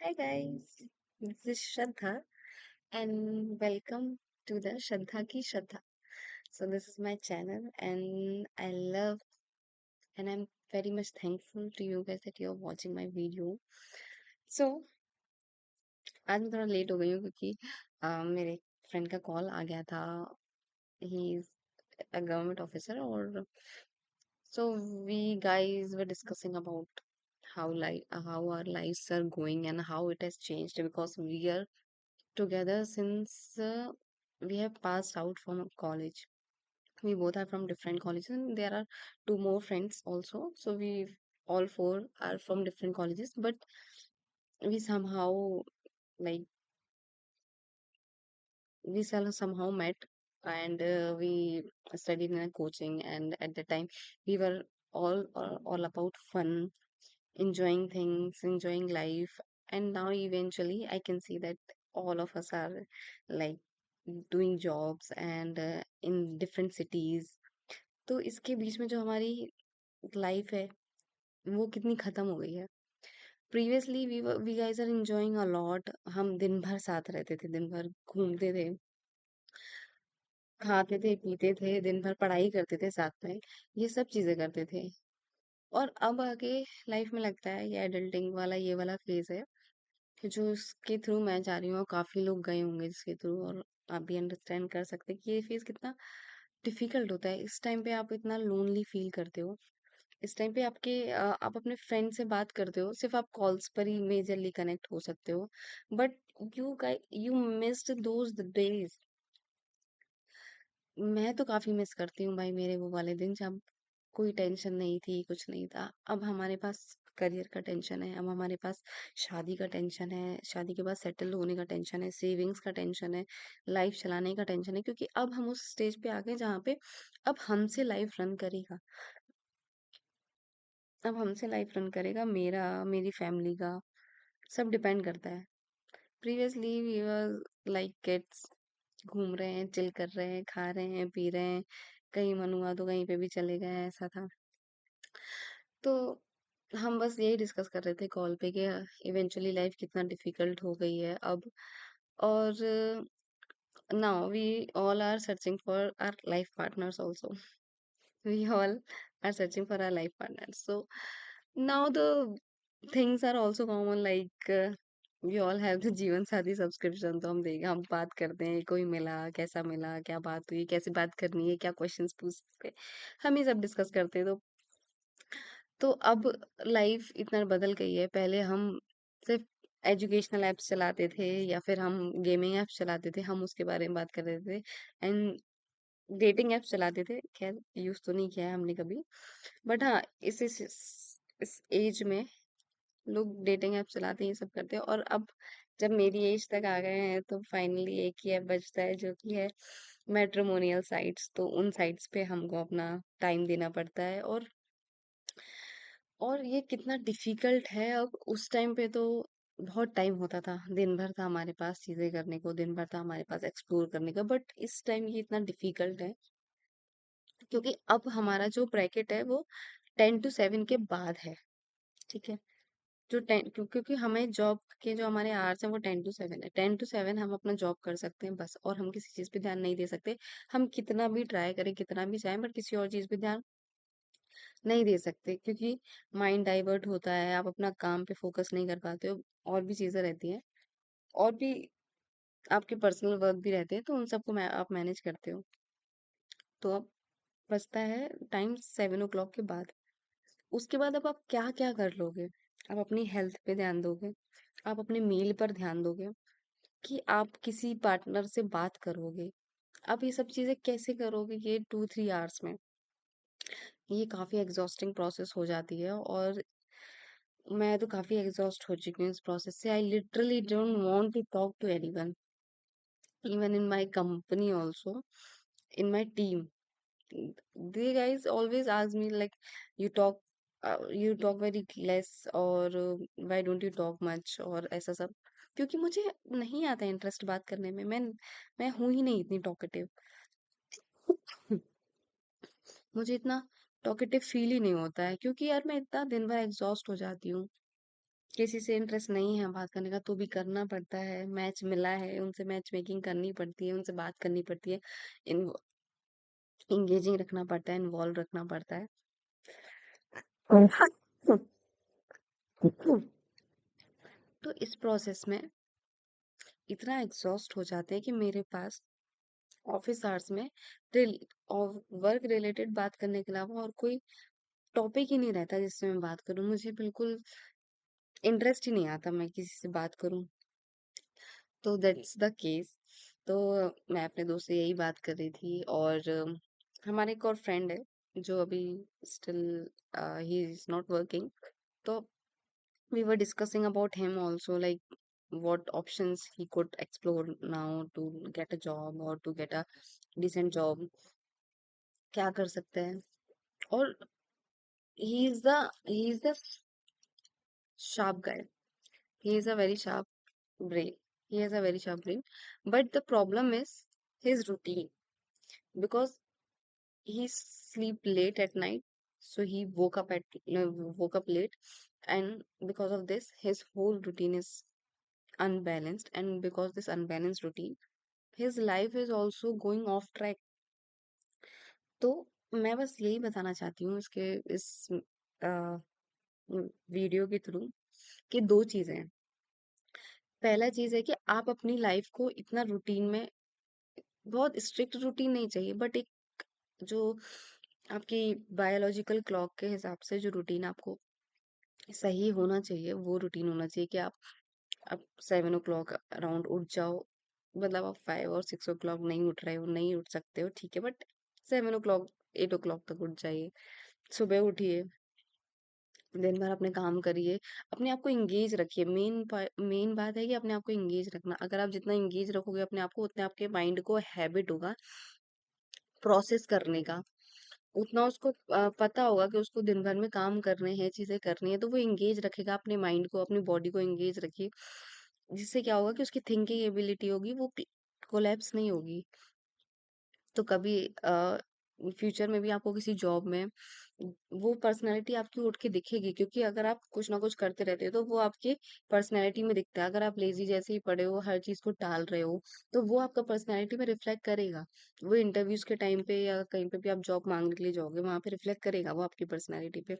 Hi guys, this is Shraddha and welcome to the Shraddha Ki Shraddha. So this is my channel and I love and I'm very much thankful to you guys that you're watching my video. So आज मैं थोड़ा late हो गई हूँ क्योंकि मेरे friend का call आ गया था. He is a government officer और so we guys were discussing about how our lives are going and how it has changed because we are together since we have passed out from college. We both are from different colleges, and there are two more friends also. So we all four are from different colleges, but we somehow like somehow met, and we studied in a coaching. And at the time, we were all about fun, enjoying things, enjoying life. And now eventually I can see that all of us are like doing jobs and in different cities. तो इसके बीच में जो हमारी life है वो कितनी खत्म हो गई है. Previously we guys are enjoying a lot. हम दिन भर साथ रहते थे, दिन भर घूमते थे, खाते थे, पीते थे, दिन भर पढ़ाई करते थे साथ में. ये सब चीजें करते थे. और अब आगे लाइफ में लगता है ये एडल्टिंग वाला ये वाला फेज है कि जो इसके थ्रू मैं जा रही हूँ और काफी लोग गए होंगे जिसके थ्रू, और आप भी अंडरस्टैंड कर सकते हैं कि ये फेज कितना डिफिकल्ट होता है. इस टाइम पे आप इतना लोनली फील करते हो. इस टाइम पे आप अपने फ्रेंड से बात करते हो, सिर्फ आप कॉल्स पर ही मेजरली कनेक्ट हो सकते हो. But you missed those days. मैं तो काफी मिस करती हूँ भाई मेरे वो वाले दिन जब कोई टेंशन नहीं थी, कुछ नहीं था. अब हमारे पास करियर का टेंशन है, अब हमारे पास शादी का टेंशन है, शादी के बाद सेटल होने का टेंशन है, सेविंग्स का टेंशन है, लाइफ चलाने का टेंशन है, क्योंकि अब हम उस स्टेज पे आ गए जहाँ पे अब हमसे लाइफ रन करेगा. अब हमसे लाइफ रन करेगा, मेरी फैमिली का सब डिपेंड करता है. Previously we were like kids, घूम रहे हैं, चिल कर रहे हैं, खा रहे हैं, पी रहे हैं, कहीं मन हुआ तो कहीं पे भी चले गए, ऐसा था. तो हम बस यही डिस्कस कर रहे थे कॉल पे कि इवेंचुअली लाइफ कितना डिफिकल्ट हो गई है अब. और now we all are searching for our life partners also. We all are searching for our life partners. So now the things are also common, like we all have the Jeevan Sathi subscription. तो हम बात करते हैं, कोई मिला, कैसा मिला, क्या बात हुई, कैसे बात करनी है, क्या क्वेश्चंस पूछते हैं, हम ये सब डिस्कस करते हैं. तो अब लाइफ इतना बदल गई है. पहले हम सिर्फ एजुकेशनल एप्स चलाते थे या फिर हम गेमिंग एप्स चलाते थे, हम उसके बारे में बात कर रहे थे. एंड डेटिंग एप्स चलाते थे, खैर यूज तो नहीं किया है हमने कभी. बट हाँ, इस एज में लोग डेटिंग एप चलाते हैं, ये सब करते हैं. और अब जब मेरी एज तक आ गए हैं तो फाइनली एक ही ऐप बचता है जो कि है मैट्रिमोनियल साइट्स. तो उन साइट्स पे हमको अपना टाइम देना पड़ता है. और ये कितना डिफिकल्ट है. अब उस टाइम पे तो बहुत टाइम होता था, दिन भर था हमारे पास चीजें करने को, दिन भर था हमारे पास एक्सप्लोर करने का. बट इस टाइम ये इतना डिफिकल्ट है क्योंकि अब हमारा जो ब्रैकेट है वो 10 to 7 के बाद है. ठीक है. जो क्योंकि हमें जॉब के जो हमारे आवर्स हैं वो 10 to 7 है. 10 to 7 हम अपना जॉब कर सकते हैं बस, और हम किसी चीज पे ध्यान नहीं दे सकते. हम कितना भी ट्राई करें, कितना भी चाहें, बट किसी और चीज पे ध्यान नहीं दे सकते क्योंकि माइंड डाइवर्ट होता है, आप अपना काम पे फोकस नहीं कर पाते हो. और भी चीजें रहती हैं, और भी आपके पर्सनल वर्क भी रहते हैं, तो उन सबको आप मैनेज करते हो. तो अब बचता है टाइम 7 o'clock के बाद. उसके बाद अब आप क्या क्या कर लोगे. आप अपनी हेल्थ पे ध्यान दोगे, आप अपने मील पर ध्यान दोगे, कि आप किसी पार्टनर से बात करोगे. आप ये सब चीजें कैसे करोगे ये 2-3 आवर्स में. ये काफी एग्जॉस्टिंग प्रोसेस हो जाती है. और मैं तो काफी एग्जॉस्ट हो चुकी हूँ इस प्रोसेस से. I literally don't want to talk to anyone, even in my company also, in my team. they guys always ask me like you talk you talk very less, और why don't you talk much, और ऐसा सब. क्योंकि मुझे नहीं आता interest बात करने में. मैं हूं ही नहीं इतनी टॉकेटिव. मुझे इतना टॉकेटिव फील ही नहीं होता है क्योंकि यार मैं इतना दिन भर एग्जॉस्ट हो जाती हूँ. किसी से इंटरेस्ट नहीं है बात करने का तो भी करना पड़ता है, मैच मिला है, उनसे मैच मेकिंग करनी पड़ती है, उनसे बात करनी पड़ती है, इंगेजिंग रखना पड़ता है, इन्वॉल्व रखना पड़ता है। तो इस प्रोसेस में इतना एग्जॉस्ट हो जाते हैं कि मेरे पास ऑफिस आवर्स में वर्क रिलेटेड बात करने के अलावा और कोई टॉपिक ही नहीं रहता जिससे मैं बात करूं। मुझे बिल्कुल इंटरेस्ट ही नहीं आता मैं किसी से बात करूं। तो दैट्स द केस। तो मैं अपने दोस्त से यही बात कर रही थी, और हमारे एक और फ्रेंड है जो अभी still he is not working. तो we were discussing about him also, like what options he could explore now to get a job or to get a decent job, क्या कर सकते हैं। और he is the sharp guy, he is a very sharp brain, he has a very sharp brain, but the problem is his routine, because he sleep late at night, so he woke up late, and because of this his whole routine is unbalanced, and because this unbalanced routine his life is also going off track। तो मैं बस यही बताना चाहती हूँ इसके इस video के थ्रू कि दो चीजें हैं। पहला चीज है कि आप अपनी लाइफ को इतना रूटीन में, बहुत स्ट्रिक्ट रूटीन नहीं चाहिए, बट एक जो आपकी बायोलॉजिकल क्लॉक के हिसाब से जो रूटीन आपको सही होना चाहिए, वो रूटीन होना चाहिए कि आप 7 o'clock अराउंड उठ जाओ। मतलब आप 5 और 6 o'clock नहीं उठ रहे हो, नहीं उठ सकते हो, ठीक है, बट 7 o'clock 8 o'clock तक उठ जाइए। सुबह उठिए, दिन भर अपने काम करिए, अपने आप को एंगेज रखिए। मेन बात है कि अपने आप को एंगेज रखना। अगर आप जितना एंगेज रखोगे अपने आप को, उतने आपके माइंड को हैबिट होगा प्रोसेस करने का, उतना उसको पता होगा कि उसको दिन भर में काम करने हैं, चीजें करनी है, तो वो एंगेज रखेगा अपने माइंड को, अपनी बॉडी को एंगेज रखिए। जिससे क्या होगा कि उसकी थिंकिंग एबिलिटी होगी वो कोलैप्स नहीं होगी। तो कभी फ्यूचर में भी आपको किसी जॉब में वो पर्सनैलिटी आपकी उठ के दिखेगी, क्योंकि अगर आप कुछ ना कुछ करते रहते हो तो वो आपके पर्सनैलिटी में दिखता है। अगर आप लेजी जैसे ही पड़े हो, हर चीज को टाल रहे हो, तो वो आपका पर्सनैलिटी में रिफ्लेक्ट करेगा। वो इंटरव्यूज के टाइम पे या कहीं पे भी आप जॉब मांगने के लिए जाओगे, वहां पे रिफ्लेक्ट करेगा वो आपकी पर्सनैलिटी पे।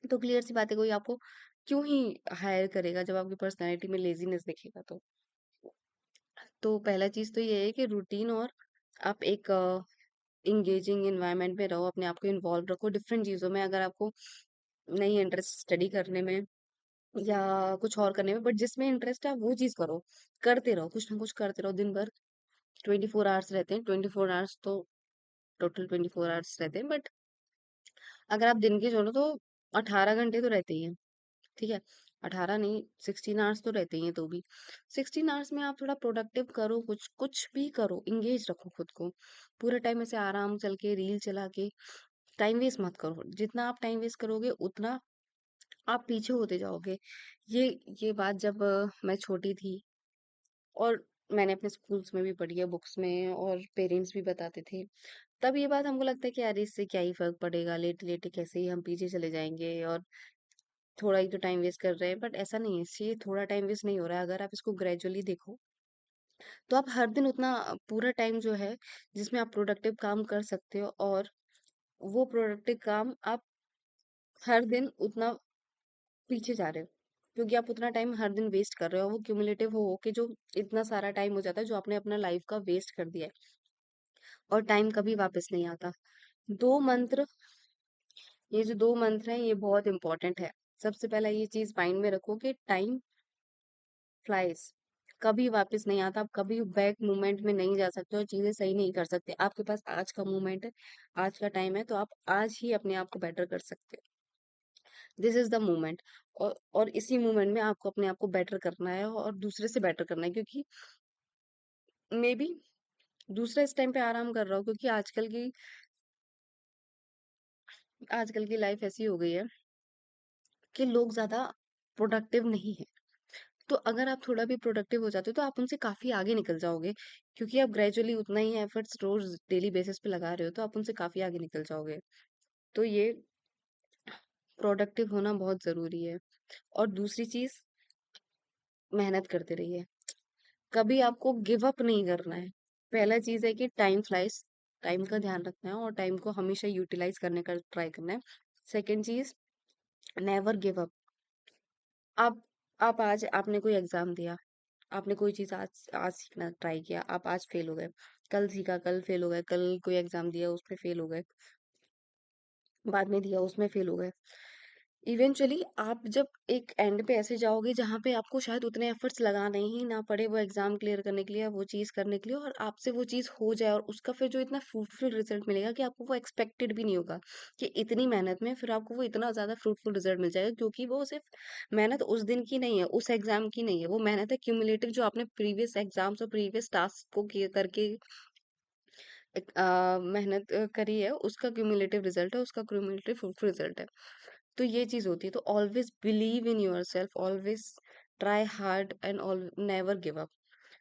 तो क्लियर सी बात है, कोई आपको क्यों ही हायर करेगा जब आपकी पर्सनैलिटी में लेजीनेस दिखेगा। तो पहला चीज तो ये है कि रूटीन, और आप एक इंगेजिंग इन्वायरमेंट में रहो, अपने आप को इन्वॉल्व रखो डिफरेंट चीजों में। अगर आपको नहीं इंटरेस्ट स्टडी करने में या कुछ और करने में, बट जिसमें इंटरेस्ट है आप वो चीज करो, करते रहो, कुछ ना कुछ करते रहो दिन भर। 24 आवर्स रहते हैं, 24 आवर्स तो टोटल 24 आवर्स रहते हैं, बट अगर आप दिन के जोड़ो तो 18 घंटे तो रहते ही हैं, ठीक है। 18 नहीं, 16 आवर्स तो रहते ही हैं। तो भी 16 आवर्स में आप थोड़ा प्रोडक्टिव करो, कुछ कुछ भी करो, इंगेज रखो खुद को। पूरा टाइम ऐसे आराम चल के रील चला के टाइम वेस्ट मत करो। जितना आप टाइम वेस्ट करोगे उतना आप पीछे होते जाओगे। ये ये बात जब मैं छोटी थी, और मैंने अपने स्कूल्स में भी पढ़ी है, बुक्स में, और पेरेंट्स भी बताते थे, तब ये बात हमको लगता है कि यार इससे क्या ही फर्क पड़ेगा, लेटे लेटे कैसे ही हम पीछे चले जाएंगे, और थोड़ा ही तो टाइम वेस्ट कर रहे हैं। बट ऐसा नहीं है, इससे थोड़ा टाइम वेस्ट नहीं हो रहा है। अगर आप इसको ग्रेजुअली देखो, तो आप हर दिन उतना पूरा टाइम जो है जिसमें आप प्रोडक्टिव काम कर सकते हो, और वो प्रोडक्टिव काम आप हर दिन उतना पीछे जा रहे हो, क्योंकि आप उतना टाइम हर दिन वेस्ट कर रहे हो। वो क्यूमुलेटिव हो के जो इतना सारा टाइम हो जाता है जो आपने अपना लाइफ का वेस्ट कर दिया है, और टाइम कभी वापस नहीं आता। दो मंत्र, ये जो दो मंत्र हैं ये बहुत इंपॉर्टेंट है। सबसे पहला ये चीज माइंड में रखो कि टाइम फ्लाइज, कभी वापस नहीं आता। आप कभी बैक मूवमेंट में नहीं जा सकते और चीजें सही नहीं कर सकते। आपके पास आज का मूवमेंट है, आज का टाइम है, तो आप आज ही अपने आप को बेटर कर सकते हो। This is the movement. और इसी मूवमेंट में आपको अपने आप को बेटर करना है और दूसरे से बेटर करना है, क्योंकि मे बी दूसरा इस टाइम पे आराम कर रहा हो, क्योंकि आजकल की लाइफ ऐसी हो गई है कि लोग ज्यादा प्रोडक्टिव नहीं है। तो अगर आप थोड़ा भी प्रोडक्टिव हो जाते हो तो आप उनसे काफी आगे निकल जाओगे, क्योंकि आप ग्रेजुअली उतना ही एफर्ट्स रोज डेली बेसिस पे लगा रहे हो, तो आप उनसे काफी आगे निकल जाओगे। तो ये प्रोडक्टिव होना बहुत जरूरी है। और दूसरी चीज, मेहनत करते रहिए, कभी आपको गिव अप नहीं करना है। पहला चीज है कि टाइम फ्लाइज, टाइम का ध्यान रखना है और टाइम को हमेशा यूटिलाइज करने का ट्राई करना है। सेकंड चीज, नेवर गिव अप। आप आप आज आपने कोई एग्जाम दिया, आपने कोई चीज आज आज सीखना ट्राई किया, आप आज फेल हो गए, कल सीखा, कल फेल हो गए, कल कोई एग्जाम दिया उसमें फेल हो गए, बाद में दिया उसमें फेल हो गए। इवेंचुअली आप जब एक एंड पे ऐसे जाओगे जहाँ पे आपको शायद उतने एफर्ट्स लगाने ही ना पड़े वो एग्जाम क्लियर करने के लिए या वो चीज करने के लिए, और आपसे वो चीज हो जाए और उसका फिर जो इतना फ्रूटफुल रिजल्ट मिलेगा कि आपको वो एक्सपेक्टेड भी नहीं होगा कि इतनी मेहनत में फिर आपको वो इतना ज्यादा फ्रूटफुल रिजल्ट मिल जाएगा, क्योंकि वो सिर्फ मेहनत उस दिन की नहीं है, उस एग्जाम की नहीं है, वो मेहनत है क्यूमुलेटिव जो आपने प्रीवियस एग्जाम्स और प्रीवियस टास्क को करके मेहनत करी है, उसका क्यूमुलेटिव रिजल्ट है, उसका क्यूमुलेटिव फ्रूटफुल रिजल्ट है। तो ये चीज होती है। तो always believe in yourself, always try hard and all never give up.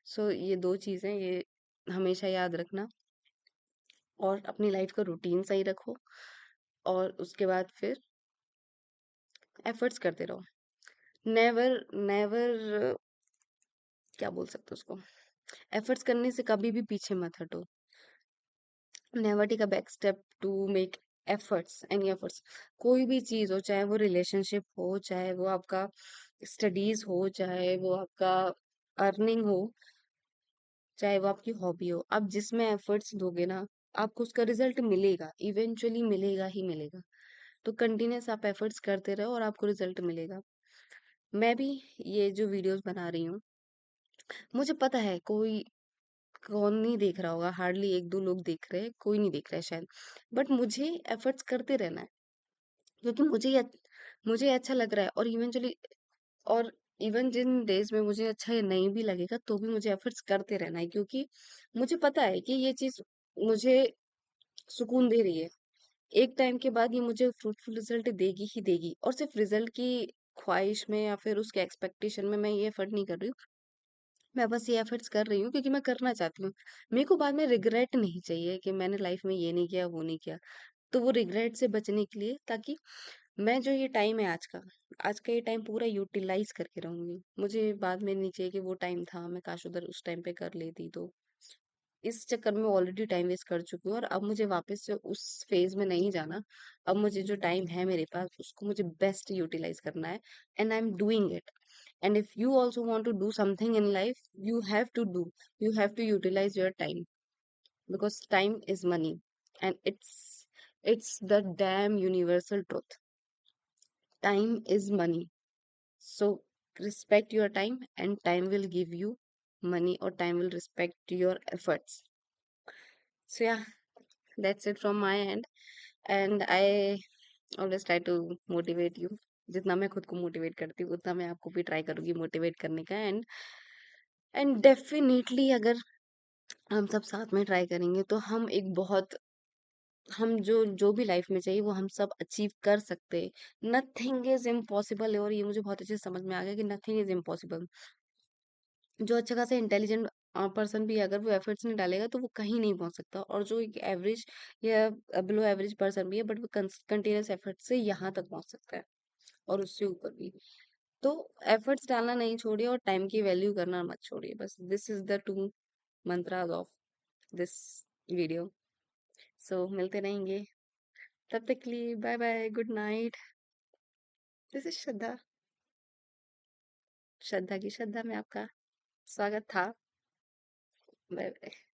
So ये दो चीजें, ये हमेशा याद रखना, और अपनी लाइफ का रूटीन सही रखो, और उसके बाद फिर एफर्ट्स करते रहो। नेवर नेवर, क्या बोल सकते हो उसको, एफर्ट्स करने से कभी भी पीछे मत हटो। Never take a back step to make efforts, any efforts. कोई भी चीज हो, चाहे वो रिलेशनशिप हो, चाहे वो आपका स्टडीज हो, चाहे वो आपका अर्निंग हो, चाहे वो आपकी हॉबी हो, आप जिसमें एफर्ट्स दोगे ना, आपको उसका रिजल्ट मिलेगा, इवेंचुअली मिलेगा ही मिलेगा। तो कंटिन्यूस आप एफर्ट्स करते रहो और आपको रिजल्ट मिलेगा। मैं भी ये जो वीडियोस बना रही हूँ, मुझे पता है कोई कौन नहीं देख रहा होगा, हार्डली एक दो लोग देख रहे हैं, कोई नहीं देख रहा है शायद, बट मुझे एफर्ट्स करते रहना है, क्योंकि मुझे अच्छा लग रहा है, और इवेंचुअली, और इवन जिन डेज में मुझे अच्छा ये नहीं भी लगेगा तो भी मुझे एफर्ट्स करते रहना है, क्योंकि मुझे पता है कि ये चीज मुझे सुकून दे रही है। एक टाइम के बाद ये मुझे फ्रूटफुल रिजल्ट देगी ही देगी, और सिर्फ रिजल्ट की ख्वाहिश में या फिर उसके एक्सपेक्टेशन में मैं ये एफर्ट नहीं कर रही हूँ। मैं बस ये एफर्ट्स कर रही हूँ क्योंकि मैं करना चाहती हूँ। मेरे को बाद में रिग्रेट नहीं चाहिए कि मैंने लाइफ में ये नहीं किया, वो नहीं किया। तो वो रिग्रेट से बचने के लिए, ताकि मैं जो ये टाइम है आज का ये टाइम पूरा यूटिलाइज करके रहूंगी। मुझे बाद में नहीं चाहिए कि वो टाइम था, मैं काश उधर उस टाइम पे कर लेती। तो इस चक्कर में ऑलरेडी टाइम वेस्ट कर चुकी हूँ, और अब मुझे वापस से उस फेज में नहीं जाना। अब मुझे जो टाइम है मेरे पास उसको मुझे बेस्ट यूटिलाइज करना है, and I am doing it. And if you also want to do something in life, you have to do, you have to utilise your time, because time is money, and it's the damn universal truth. Time is money. So respect your time, and time will give you money, or time will respect your efforts. So yeah, that's it from my end, and I always try to motivate you. जितना मैं खुद को motivate करती हूँ उतना मैं आपको भी ट्राई करूंगी मोटिवेट करने का, एंड डेफिनेटली अगर हम सब साथ में ट्राई करेंगे तो हम एक बहुत, हम जो जो भी लाइफ में चाहिए वो हम सब अचीव कर सकते हैं। नथिंग इज इम्पॉसिबल, और ये मुझे बहुत अच्छे से समझ में आ गया कि नथिंग इज इम्पॉसिबल। जो अच्छा खासा इंटेलिजेंट पर्सन भी है, अगर वो एफर्ट्स नहीं डालेगा तो वो कहीं नहीं पहुंच सकता, और जो एक एवरेज या बिलो एवरेज पर्सन भी है, बट वो कंटिन्यूस एफर्ट से यहाँ तक पहुंच सकता है, और उससे ऊपर भी। तो एफर्ट्स डालना नहीं छोड़िए, और टाइम की वैल्यू करना मत छोड़िए। बस this is the two mantras of this video. So मिलते रहेंगे, तब तक के लिए bye bye, good night. This is Shraddha, Shraddha की श्रद्धा में आपका स्वागत था। Bye bye.